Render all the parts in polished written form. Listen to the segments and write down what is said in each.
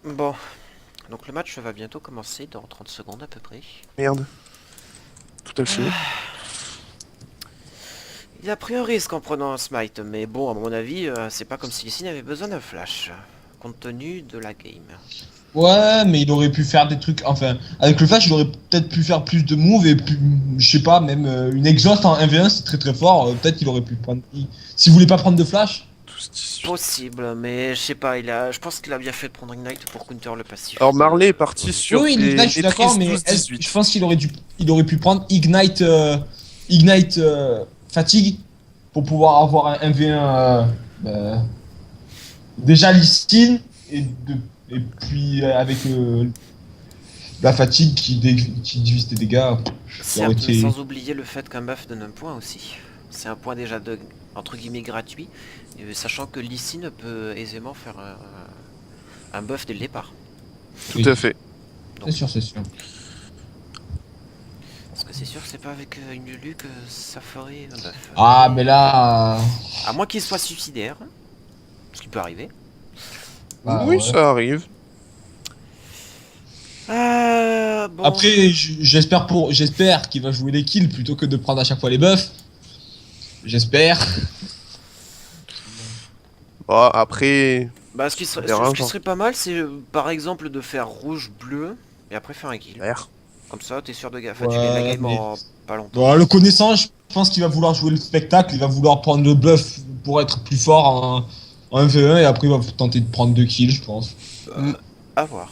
Bon, donc le match va bientôt commencer dans 30 secondes à peu près. Merde. Tout à fait. Il a pris un risque en prenant un smite, mais bon, à mon avis, c'est pas comme si Lee Sin avait besoin d'un flash, compte tenu de la game. Ouais, mais il aurait pu faire des trucs. Enfin, avec le flash, il aurait peut-être pu faire plus de moves et plus. Je sais pas, même une exhaust en 1v1, c'est très très fort. Peut-être qu'il aurait pu prendre. S'il voulait pas prendre de flash. Tout ce qui- Possible, mais je sais pas, je pense qu'il a bien fait de prendre Ignite pour counter le passif. Alors Marley est parti sur Oui, oui, des l'Ignite, je suis d'accord, maîtrises mais 12-18. je pense il aurait pu prendre Ignite, Ignite fatigue pour pouvoir avoir un 1v1 déjà listine et puis avec la fatigue qui divise tes dégâts. Ça aurait Certes, mais été... sans oublier le fait qu'un buff donne un point aussi. C'est un point déjà de, entre guillemets, gratuit, sachant que Lee Sin peut aisément faire un buff dès le départ. Tout Oui, à fait. c'est sûr, c'est sûr. Parce que c'est sûr que c'est pas avec une Lulu que ça ferait un buff. Ah, mais là... À moins qu'il soit suicidaire, ce qui peut arriver. bah, Oui, ouais. ça arrive. Bon. Après, j'espère qu'il va jouer les kills plutôt que de prendre à chaque fois les buffs. J'espère. Bon, après, Bah, on verra, ce qui genre. serait pas mal, c'est par exemple de faire rouge-bleu et après faire un kill. Vert. Comme ça, t'es sûr de enfin, tu gagnes la Ouais, game mais... en pas longtemps. Bon, le connaissant, je pense qu'il va vouloir jouer le spectacle, il va vouloir prendre le buff pour être plus fort en 1v1 et après il va tenter de prendre 2 kills, je pense. À voir.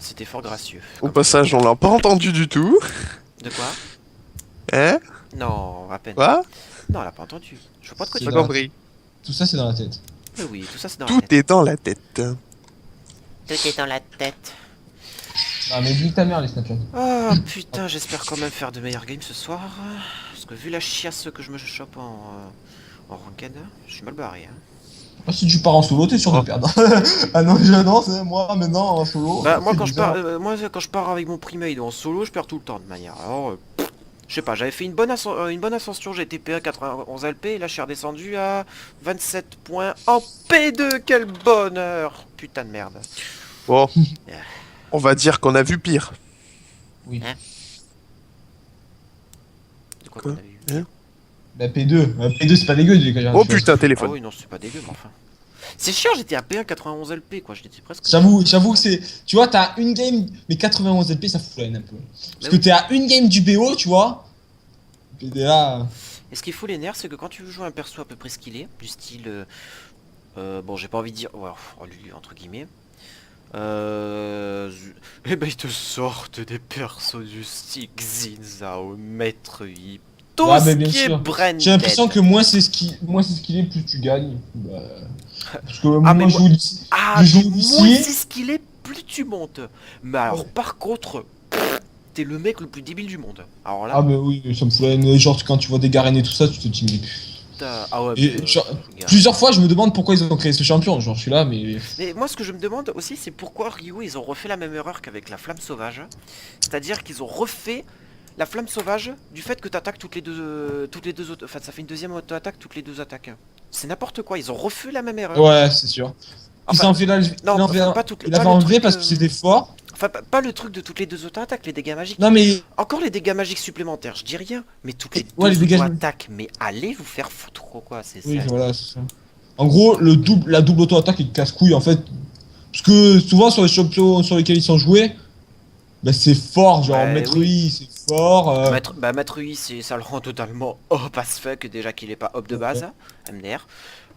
C'était fort gracieux. Au passage, on l'a pas entendu du tout. De quoi? Hein? Non, à peine. Quoi? Non, elle a pas entendu. Je vois pas de quoi C'est tu Pas dans la- parles. compris. Tout ça, c'est dans la tête. Mais oui, tout ça c'est dans la Tout tête. est dans la tête. Tout est dans la tête. Ah, mais dis ta mère, les Snapchat. Ah putain, j'espère quand même faire de meilleures games ce soir. Parce que vu la chiasse que je me chope en ranked, je suis mal barré. Hein. Ah, si tu pars en solo, t'es sûr Oh. de perdre. Ah non, non, c'est moi maintenant en solo. Bah moi c'est quand je pars, bizarre. quand je pars avec mon primate en solo, je perds tout le temps de manière. Alors, je sais pas, j'avais fait une bonne ascension, j'ai TP à 91 LP, et là je suis redescendu à 27 points en P2, quel bonheur. Putain de merde. Bon. On va dire qu'on a vu pire. Oui. Hein De quoi Quoi qu'on a vu? Hein? Bah, P2. P2, c'est pas dégueu, du cas. Oh putain, Ah téléphone. oui, non, c'est pas dégueu, mais enfin. C'est chiant, j'étais à P1 91 LP, quoi, j'étais presque... J'avoue que c'est. Tu vois, t'as une game, mais 91 LP, ça fout la haine un peu. Parce Mais que oui. t'es à une game du BO, tu vois. PDA. Et ce qui fout les nerfs, c'est que quand tu veux jouer un perso à peu près skillé, du style... bon, j'ai pas envie de dire... Ouais, oh, lui, entre guillemets. Eh ben, ils te sortent des persos du style Xin Maître Yi. Tout Ouais, mais ce bien qui est sûr. branded. J'ai l'impression que moins c'est ce qu'il est, plus tu gagnes. Bah, parce que Ah, mais moi, moi- Ah, je joue mais ici. moins c'est ce qu'il est, plus tu montes. Mais alors, par contre, t'es le mec le plus débile du monde. Alors là, Ah, mais oui, ça me fout la haine. Genre, quand tu vois des Garen et tout ça, tu te dis, mais. ah ouais, Et, genre, gars. plusieurs fois, je me demande pourquoi ils ont créé ce champion. Genre, je suis là, mais. Mais moi, ce que je me demande aussi, c'est pourquoi Ryu, ils ont refait la même erreur qu'avec la flamme sauvage. C'est-à-dire qu'ils ont refait la flamme sauvage du fait que t'attaques toutes les deux auto... Enfin, ça fait une deuxième auto-attaque toutes les deux attaques. C'est n'importe quoi, ils ont refait la même erreur. Ouais, c'est sûr. Enfin, non, il enfin, pas toutes les... il pas avait le enlevé truc, parce que c'était fort. Enfin, pas le truc de toutes les deux auto-attaques, les dégâts magiques. Non, mais. Encore les dégâts magiques supplémentaires, je dis rien. Mais toutes les Ouais, deux les dégâts- auto-attaques, mais allez vous faire foutre quoi, c'est Oui, ça. voilà, c'est ça. En gros, la double auto-attaque, il te casse couille en fait. Parce que souvent, sur les champions sur lesquels ils sont joués, bah, c'est fort. Genre, Maître Oui. Yi, c'est fort. Maître Yi, ça le rend totalement hop as fuck, déjà qu'il est pas hop de base, MDR.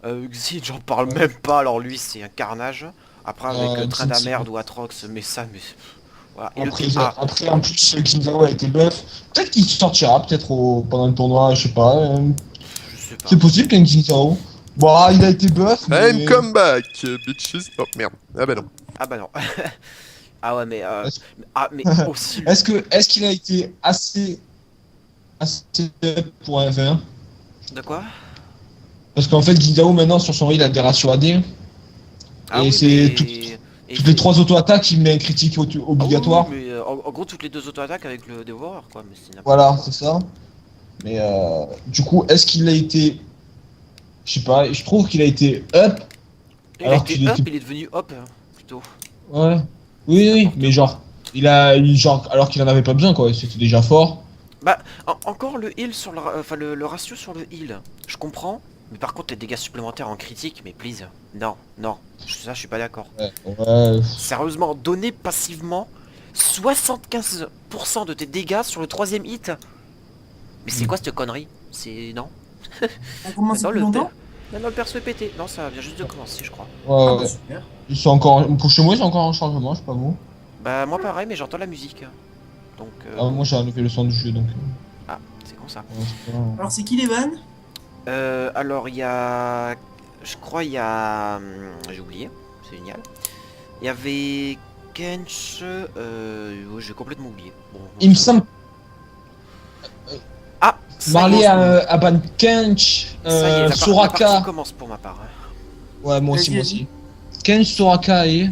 Xin, j'en parle même pas, alors lui c'est un carnage. Après avec Train Xin, d'Amerde ou Atrox, mais ça, mais... Voilà. Et Après, ah, après, en plus, Kinzao a été buff. Peut-être qu'il sortira, peut-être pendant le tournoi, je sais pas. je sais pas. C'est possible qu'un Kinzao. Bon, il a été buff, mais... I'm come back, bitches. Oh merde. Ah bah non. Ah bah non. Ah ouais, mais... Est-ce- Ah, mais aussi... Est-ce qu'il a été assez up pour un 20? De quoi? Parce qu'en fait, Kinzao, maintenant, sur son heal, il a des ratios AD. Ah Et oui, c'est mais... et toutes les 3 auto-attaques, il met un critique obligatoire. Ah oui, mais en gros, toutes les deux auto-attaques avec le Devourer, quoi. Mais c'est n'importe Voilà, c'est ça. Mais du coup, est-ce qu'il a été... Je sais pas, je trouve qu'il a été up Il a Alors été qu'il up, était- il est devenu hop, plutôt. Ouais. Oui, mais genre, genre, alors qu'il en avait pas besoin, quoi. C'était déjà fort. Bah, encore le heal sur le, enfin le ratio sur le heal, je comprends. Mais par contre, les dégâts supplémentaires en critique, mais please, non, non, ça je suis pas d'accord. Ouais. Sérieusement, donner passivement 75% de tes dégâts sur le troisième hit. Mais c'est quoi cette connerie? C'est non. On commence Non, depuis longtemps. non, le perso est pété. Non, ça vient juste de commencer, je crois. Ah Ouais, bah ouais. super. Ils sont encore. Pour chez moi, c'est encore en chargement, je sais pas vous. Bah moi pareil, mais j'entends la musique. Donc, Moi, j'ai enlevé le son du jeu, donc. ah, c'est con ça. C'est pas- Alors c'est qui les vannes? Alors il y a, je crois il y a, j'ai oublié, c'est génial. Il y avait Kench, oh, j'ai complètement oublié. Bon, Il me semble. Ah, Marley ça y est, à Ban Kench, ça y est, la partie Soraka. commence pour ma part. Ouais, moi aussi, Vas-y, moi aussi. Kench, Soraka et.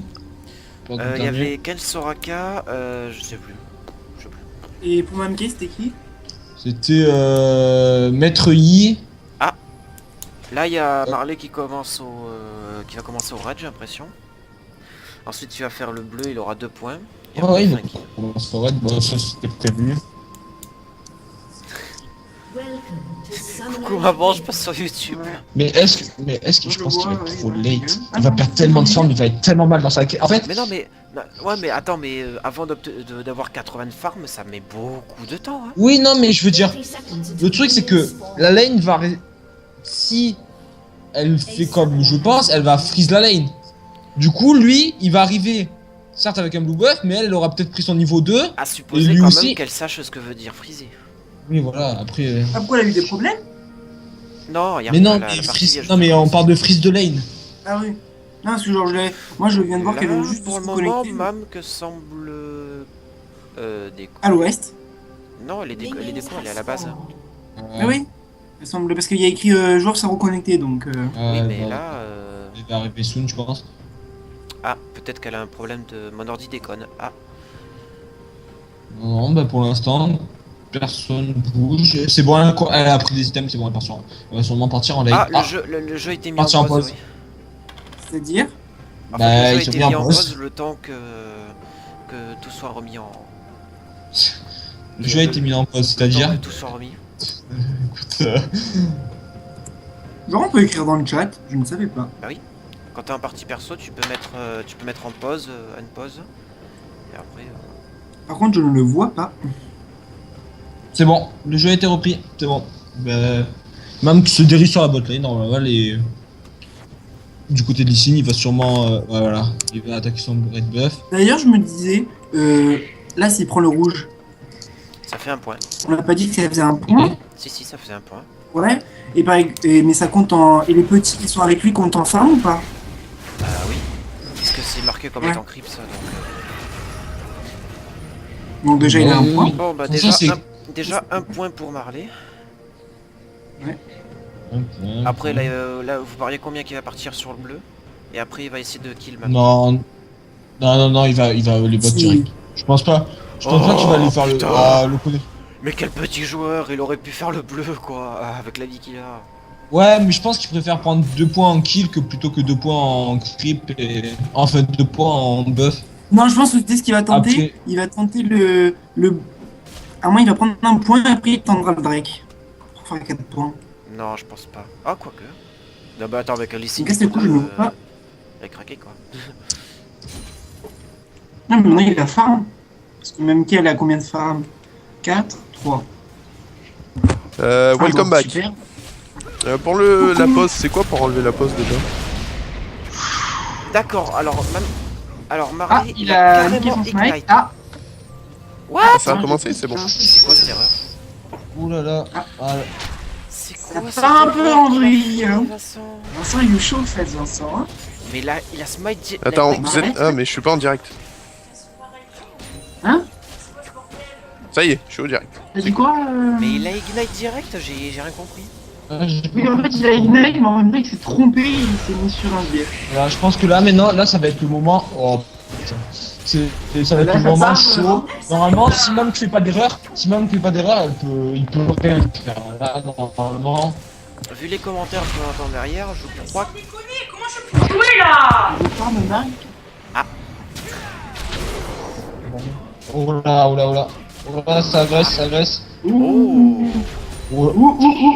Il y avait Kench Soraka, je sais plus. Et pour Mamke, c'était qui? C'était Maître Yi. Là il y a Marley qui commence qui va commencer au raid, j'ai l'impression. Ensuite tu vas faire le bleu, il aura 2 points. Et Ouais, après, ouais, il Frankie. commence fort, bon, ça c'était prévu. Coucou maman, je passe sur YouTube. Mais est-ce que je pense qu'il va être trop late? Ah Il va non. perdre tellement de forme, il va être tellement mal dans sa. En fait, Mais non mais, ouais mais attends, mais avant d'avoir 80 farms, ça met beaucoup de temps. Hein. oui, non, mais je veux dire, le truc c'est que la lane va. Si elle fait comme je pense, elle va freeze la lane. Du coup, lui, il va arriver, certes avec un blue buff, mais elle aura peut-être pris son niveau 2. À supposer lui quand aussi. même qu'elle sache ce que veut dire friser. Oui, voilà, après. Ah, pourquoi elle a eu des problèmes? Non, il y a Mais rien, non, la mais, partie, freeze... il y a juste non, mais une on freeze. parle de freeze de lane. Ah oui. Non, parce que genre, moi je viens de voir Là, qu'elle vient juste de pour se le moment, connecter Mam que semble déco. à l'ouest. Non, elle est déco, elle est à la base. Ah oui. Elle semble parce qu'il y a écrit joueur s'est reconnecté donc. Oui, mais bon, là, elle va arriver soon, je pense. ah, peut-être qu'elle a un problème de, mon ordi déconne. Ah, Non, bah pour l'instant, personne bouge. C'est bon, elle a pris des items, c'est bon, elle va sûrement partir en late. ah, le jeu a été mis en Parti en pause. pause. Oui. C'est-à-dire. En Bah, fait, le ils jeu a sont été mis en mis en pause. pause le temps que tout soit remis en. Le jeu a été mis en pause, c'est-à-dire. Le temps que tout soit remis. Genre on peut écrire dans le chat. Je ne savais pas. Quand t'es en partie perso, tu peux mettre en pause, unpause. Et après. Par contre, je ne le vois pas. C'est bon, le jeu a été repris, c'est bon. Bah, même qui se dirige sur la botlane, normalement, les... Du côté de Lee il va sûrement. Ouais, voilà, il va attaquer son red buff. D'ailleurs, je me disais, là, s'il prend le rouge, Ça fait un point. on n'a pas dit que ça faisait un point. Si, ça faisait un point. Ouais. Mais ça compte en. Et les petits qui sont avec lui comptent en farm ou pas? Bah oui. Parce que c'est marqué comme Ouais. étant creep ça. Donc déjà, il a un point. Bon, bah Attention, c'est- déjà un point pour Marley. Ok. Après, là, vous pariez combien qu'il va partir sur le bleu. Et après, il va essayer de kill Mam. Non, il va les bots Si. direct. Je pense pas. Je pense pas qu'il va aller faire le. putain. Ah, le coup de- Mais quel petit joueur, il aurait pu faire le bleu quoi, avec la vie qu'il a. Ouais, mais je pense qu'il préfère prendre 2 points en kill que plutôt que 2 points en creep et. Enfin, 2 points en buff. Non, je pense que tu sais ce qu'il va tenter. Après- Il va tenter le. À moins, il va prendre un point et après il tendra le Drake. Pour faire 4 points. Non, je pense pas. Ah, quoique. Non, bah attends, avec Alice, Mais qu'est-ce que c'est, je ne vois pas. il a craqué quoi. Non, mais maintenant il a farm. Parce que même qui elle a combien de farm? 4, 3. Welcome back. Super. Pour la pause, c'est quoi pour enlever la pause déjà? D'accord, alors Ah, Marley, il a niqué carrément son smite. ignite. Ah, What? Ça a commencé, c'est bon. C'est quoi cette erreur? Ouh là là. Ah, C'est ça quoi part un peu en vrille. Hein. Vincent. Vincent, il est chaud, en fait, Vincent. Hein. Mais là, il a smite. Attends, la- vous êtes. Ah, mais je suis pas en direct. Hein? Ça y est, je suis au direct. T'as dit quoi Mais il a ignite direct, j'ai rien compris. Oui, en fait, il a ignite, mais en même temps, il s'est trompé, il s'est mis sur un biais. Là, je pense que là, maintenant, là, ça va être le moment. Oh putain. Ça va être Là, le ça moment part, chaud. Normalement, si même tu fais pas d'erreur, il peut rien faire. Là, normalement. Vu les commentaires qu'on entend derrière, je crois que. Comment je peux jouer là? me marque. Oh là, oh là, oh là. Oh là, ça agresse. Ouh. Ouh.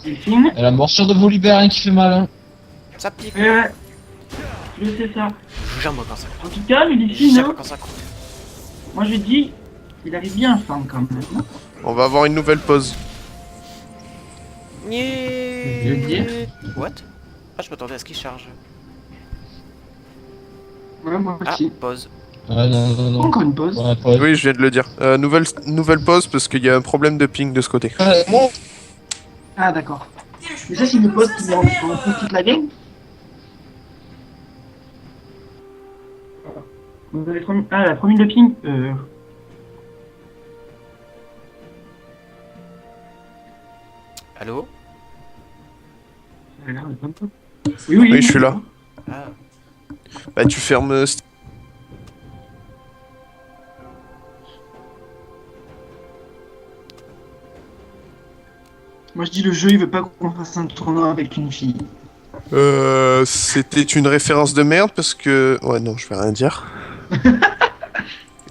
Delphine. Et la morsure de Volibear hein, qui fait mal. Hein. Ça pique. Ouais. Je sais ça. J'aime moi quand ça. En tout cas, lui J'aime Delphine, quand ça coûte. moi je dis, il arrive bien à farm quand même. Hein. On va avoir une nouvelle pause. Je veux dire. What? Ah, je m'attendais à ce qu'il charge. Ouais, moi Ah, aussi. pause. Ouais, non. Encore une pause. Ouais, pause. Oui, je viens de le dire. Nouvelle pause parce qu'il y a un problème de ping de ce côté. Moi, Ah, d'accord. Mais ça, c'est une pause qui met en pause toute la game. Vous avez promis... Ah, la promis de ping. Allô? Ça a l'air d'être un peu- Oui, Oui, je suis là. Ah. Bah, tu fermes. Moi, je dis le jeu, il veut pas qu'on fasse un tournoi avec une fille. C'était une référence de merde parce que. Ouais, non, je vais rien dire.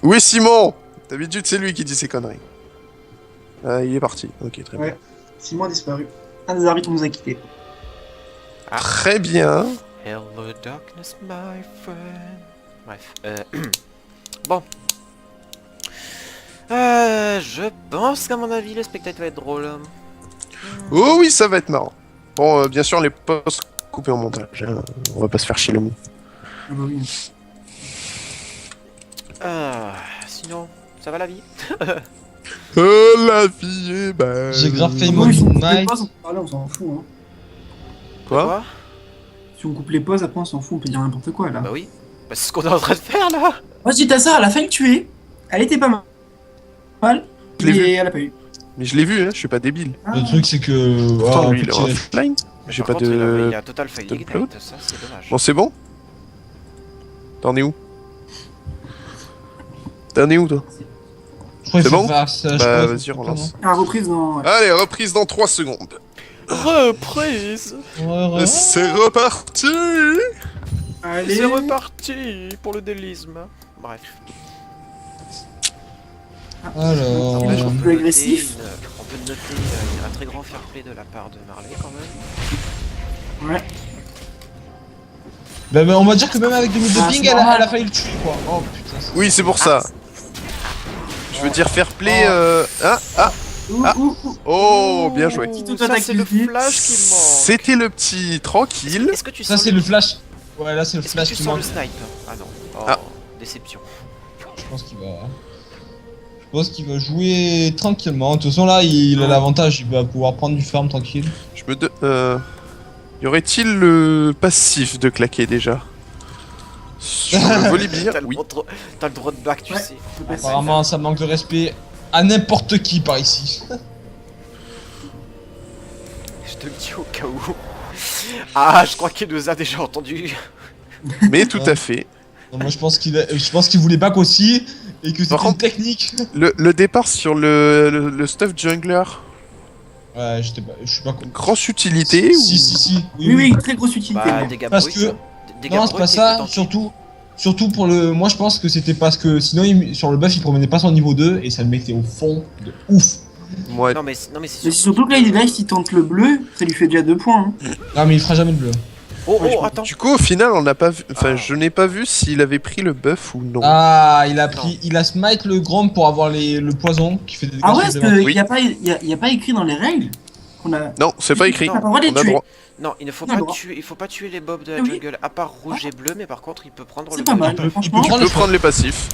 Oui, Simon! D'habitude, c'est lui qui dit ces conneries. Ah, il est parti. Ok, très bien. Ouais. Simon a disparu. Un des arbitres nous a quittés. Très bien. Hello darkness, my friend. Bref. Bon. Je pense qu'à mon avis, le spectacle va être drôle. Oh oui, ça va être marrant. Bon, bien sûr, les postes coupés en montage. Hein. On va pas se faire chier le mot. Ah bah oui. Sinon, ça va la vie? Oh, la vie est belle. j'ai grave fait Ah mon oui, si on coupe les night. pauses, on peut parler, on s'en fout. Hein. Quoi? Si on coupe les pauses, après on s'en fout, on peut dire n'importe quoi là. Bah oui. Bah c'est ce qu'on est en train de faire là. Moi, je dis t'as ça, elle a failli le tuer. Elle était pas mal. Je l'ai Mais vu. elle a pas eu. Mais je l'ai vu, hein, je suis pas débile. Ah. Le truc, c'est que. Pourtant, en lui, il est fait, offline. J'ai Par pas contre, de. il y a total fail de ignite, upload. ça c'est dommage. Bon, c'est bon? T'en es où? T'en es où, toi? je crois qu'il c'est faut bon faire ça, je Bah, crois, vas-y, faut faire relance. Ah, reprise dans. Allez, reprise dans 3 secondes. Reprise. non. Ouais. C'est reparti. Allez. C'est reparti pour le délisme. Bref. Alors. Ouais, je On un peut peu noter agressif. on peut noter un très grand fair play de la part de Marley quand même. Ouais. Bah, on va dire que même avec 2 minutes de Ah, ping, c'est elle normal. a failli le tuer quoi. Oh putain. Oui, c'est pour ça. Je veux dire fair play. Ouh. Oh, bien joué. Petite Ça attaque c'est le qui- flash qui manque. C'était le petit tranquille. Est-ce que tu Ça, sens c'est le flash. Ouais, là, c'est le Est-ce que flash tu qui sens manque. le snipe? Ah non. Oh, Ah. déception. Je pense qu'il va. Je pense qu'il va jouer tranquillement. De toute façon, là, il a l'avantage, il va pouvoir prendre du farm tranquille. Je me de. Y aurait-il le passif de claquer déjà? Sur le Volibear, T'as le, oui. t'as le droit de back, tu Ouais. sais. Apparemment, ça manque de respect à n'importe qui par ici. Je te le dis au cas où. Ah, je crois qu'il nous a déjà entendu. Mais tout à fait. Non, moi, je pense qu'il voulait back aussi et que c'était Par une contre- technique. Le départ sur le stuff jungler, Ouais, je suis pas con. grosse utilité ou... Si. Oui, très grosse utilité. Bah, mais- dégâts Parce bruts, que- hein. Dégâts Non, c'est bruts pas et ça, potentiel. surtout pour le. Moi, je pense que c'était parce que sinon, sur le buff, il promenait pas son niveau 2 et ça le mettait au fond de ouf. Ouais. Non mais c'est Mais c'est surtout que là, s'il tente le bleu, ça lui fait déjà 2 points. Hein. Non, mais il fera jamais le bleu. Oh, Ouais, je oh, pense- attends. Du coup, au final, on n'a pas vu... Enfin, Ah. je n'ai pas vu s'il avait pris le buff ou non. Ah, il a smite le Grom pour avoir le poison qui fait des dégâts Ah ouais, parce supplémentaires. qu'il n'y a pas écrit dans les règles qu'on a. Non, c'est pas écrit. T'as pas le droit de les On a tuer. droit. Non, il ne faut Non, pas non. tuer, il faut pas tuer les mobs de la Oui. jungle à part rouge et bleu, mais par contre il peut prendre C'est le pas bleu. mal, franchement. Tu peux prendre les passifs.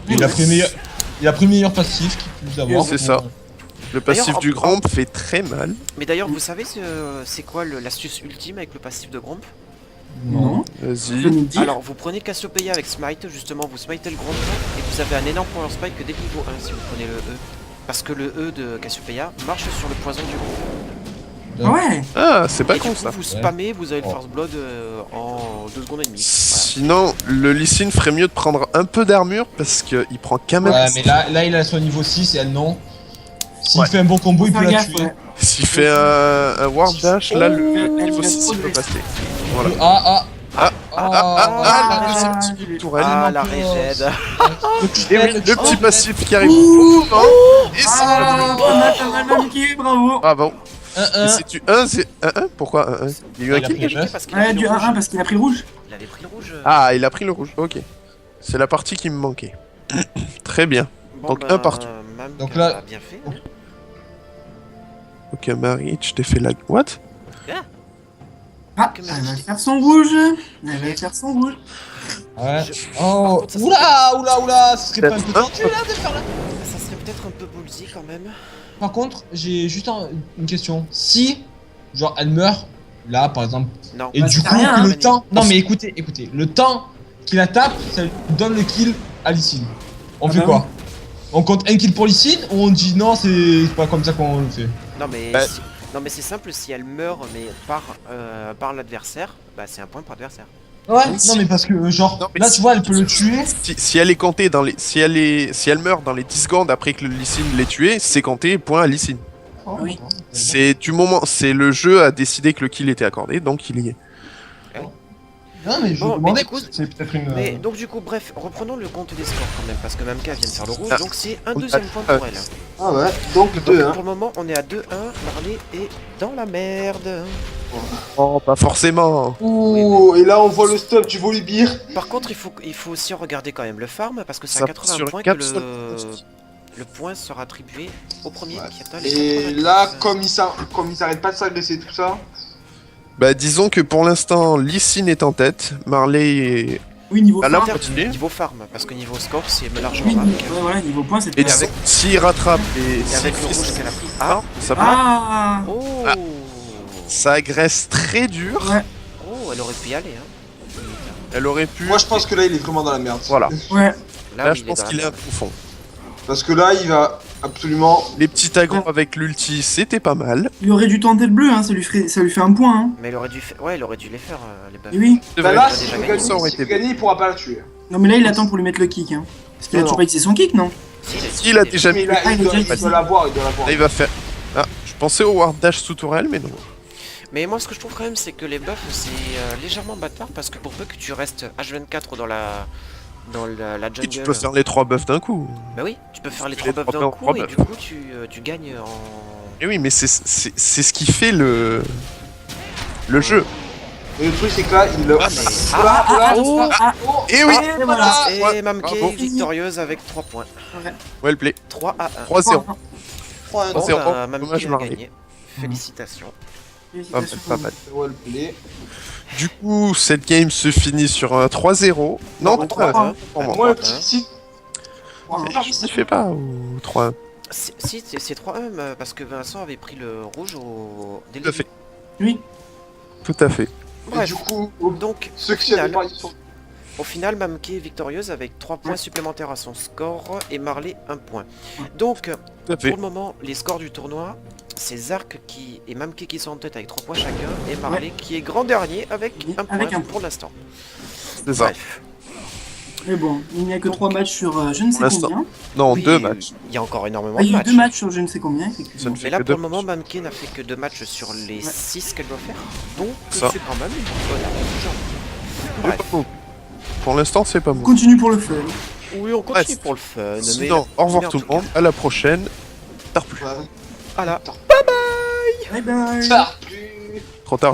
Il a pris meilleur passif qu'il puisse avoir. C'est ça. Le passif D'ailleurs, du en- Gromp fait très mal. Mais d'ailleurs, vous savez c'est quoi l'astuce ultime avec le passif de Gromp? Non. Je Vas-y. vais nous dire. Alors, vous prenez Cassiopeia avec Smite, justement, vous smitez le Gromp et vous avez un énorme power spike dès le niveau 1 si vous prenez le E. Parce que le E de Cassiopeia marche sur le poison du Gromp. Ah ouais. Ah, c'est pas Et con du coup, ça. vous spammez, vous avez le Oh. First Blood en 2 secondes et demie. Sinon, le Lee Sin ferait mieux de prendre un peu d'armure parce qu'il prend quand même. Ouais, mais là, il a son niveau 6 et elle non. S'il Ouais. fait un bon combo, il peut Faire la gaffe, tuer. ouais. S'il fait un Ward Dash, là, le elle niveau vient 6 il peut progresser. passer. Voilà. Ah, Ah, le Ah, deuxième petit tourelle. Ah, la Manquos. régède. Et oui, le petit passif qui arrive. Ouh. Et c'est Ah, pas mal, Mamke, bravo. bravo. Et 1-1. c'est du 1, c'est 1-1. Pourquoi 1-1? Il y a eu un Il a kill pris déjà. neuf. Parce qu'il a Ouais, pris du le rouge. 1-1 parce qu'il a pris le rouge. Il avait pris le rouge. Ah, il a pris le rouge. Ok. C'est la partie qui me manquait. Très bien. Bon, donc, un partout. Mam Donc là- a bien fait. hein. Ok, Marie, je t'ai fait la. What? Ah, Que elle Mamke. va faire son rouge. Elle va faire son rouge. Ouais. Je- Oh, contre, ça oula, ce serait pas un peu tendu là de faire là. Ça serait peut-être un peu ballsy quand même. Par contre, j'ai juste une question. Si, genre, elle meurt, là par exemple, Non. et Bah, du ça coup, fait rien, que hein. le temps. Non, mais écoutez, le temps qu'il la tape, ça lui donne le kill à Lysine. On Ah fait bah quoi? On compte un kill pour Lysine ou on dit non, c'est pas comme ça qu'on le fait? Non mais Bah- non mais c'est simple, si elle meurt mais par l'adversaire, bah c'est un point pour l'adversaire. Ouais, Oui, non, si. mais parce que, genre, Non, mais là, si- tu vois, elle peut le tuer. Si elle est comptée dans les. Si elle meurt dans les 10 secondes après que le Lysine l'ait tué, c'est compté point à Lysine. Oui. C'est du moment. C'est le jeu a décidé que le kill était accordé, donc il y est. Non, mais je Bon, me demandais, mais du coup- c'est peut-être une. Mais donc du coup bref, reprenons le compte des scores quand même parce que Mamka vient de faire le rouge, Ah. donc c'est un Ah. deuxième point pour elle. Ah ouais, donc Donc 2, hein. pour le moment on est à 2-1, Marley est dans la merde. Oh, pas forcément. Ouh, et là on voit le stop du Volibear. Par contre il faut aussi regarder quand même le farm parce que c'est Ça à 80 sur points que quatre le point sera attribué au premier Ouais. qui atteint les Et 90. là, comme ils s'arrêtent pas de s'agresser tout ça, Bah, disons que pour l'instant, Lysine est en tête. Marley est. Oui, niveau Ah, là, farm. on continue. Niveau farm, parce que niveau score c'est largement Oui, Mamka. ouais, voilà, niveau point, c'est Et clair. disons, s'il rattrape et. Et avec le s'il- rouge qu'elle a pris. Ah, ça va. Ah. Oh Ah. Ça agresse très dur. Ouais. Oh, elle aurait pu y aller hein. Elle aurait pu. moi je pense que là il est vraiment dans la merde. Voilà. Ouais. Là, oui, je il pense dans la qu'il est un merde. peu au fond. Parce que là il va absolument. Les petits agros avec l'ulti, c'était pas mal. Il aurait dû tenter le bleu, hein. Ça lui fait un point, hein. Mais il aurait dû ouais, il aurait dû les faire les buffs. Et oui. C'est Bah vrai, là, il a s'il déjà veut gagné, gagner, ça aurait s'il été veut gagner, il pourra pas la tuer. Non, mais là, il attend pour lui mettre le kick, hein. Parce qu'il a Non, toujours non. pas utilisé son kick, non? Il a déjà Mais mis. là, Ah, il il est doit déjà l'avoir, il doit l'avoir. Là, il va faire. Ah, je pensais au Ward Dash sous tourelle, mais non. Mais moi ce que je trouve quand même c'est que les buffs c'est légèrement bâtard parce que pour peu que tu restes H24 dans la Et jungle. tu peux faire les 3 buffs d'un coup. Bah oui, tu peux faire les Tu 3 fais les buffs trois d'un buffs, coup trois et buffs. du coup tu gagnes en. Et oui, mais c'est ce qui fait le. Le jeu. Et le truc c'est que là, il le. Ah, mais- Oula, oula, oh, ah, oh, Et oui Et voilà. Et Ouais, Mamke bravo. victorieuse avec 3 points. Well play. 3 à 1. 3-0. 3-1. Bon, c'est bah, vraiment Mamke dommage, a Marley. gagné. Félicitations. Pas mal, pas mal. Roleplay. Du coup, cette game se finit sur un 3-0. Non, Non, 3-1. 3-1. Pour moi. Moi, le 3-1. petit site. Ça fait pas ou 3-1. Si, c'est 3-1 parce que Vincent avait pris le rouge dès le Tout à fait. début. Oui. Tout à fait. Et Bref, du coup, donc ceux au qui avaient final, parié sur. au final, Mamke est victorieuse avec 3 points supplémentaires à son score et Marley 1 point. Donc, Tout à fait. pour le moment, les scores du tournoi, c'est Zark et Mamke qui sont en tête avec 3 points chacun et Marley qui est grand dernier avec Oui, 1 point avec un pour l'instant. C'est ça. Bref. Mais bon, il n'y a que 3 matchs sur je ne sais l'instant. combien. Non, Oui, 2 matchs. Il y a encore énormément Ah, il de y a eu matchs. 2 matchs sur je ne sais combien, Ça effectivement. ne fait Mais là, que pour 2 le moment, Mamke n'a fait que 2 matchs sur les 6 qu'elle doit faire. Donc, Ça. c'est quand même une bonne C'est Bref. pas bon. Pour l'instant, c'est pas On bon. continue pour le fun. Oui, on continue Ouais, pour le fun. Sinon, au revoir en tout le cas, monde. À la prochaine. Tard plus. Ouais. Voilà. Bye bye. Ça, plus. Trop tard.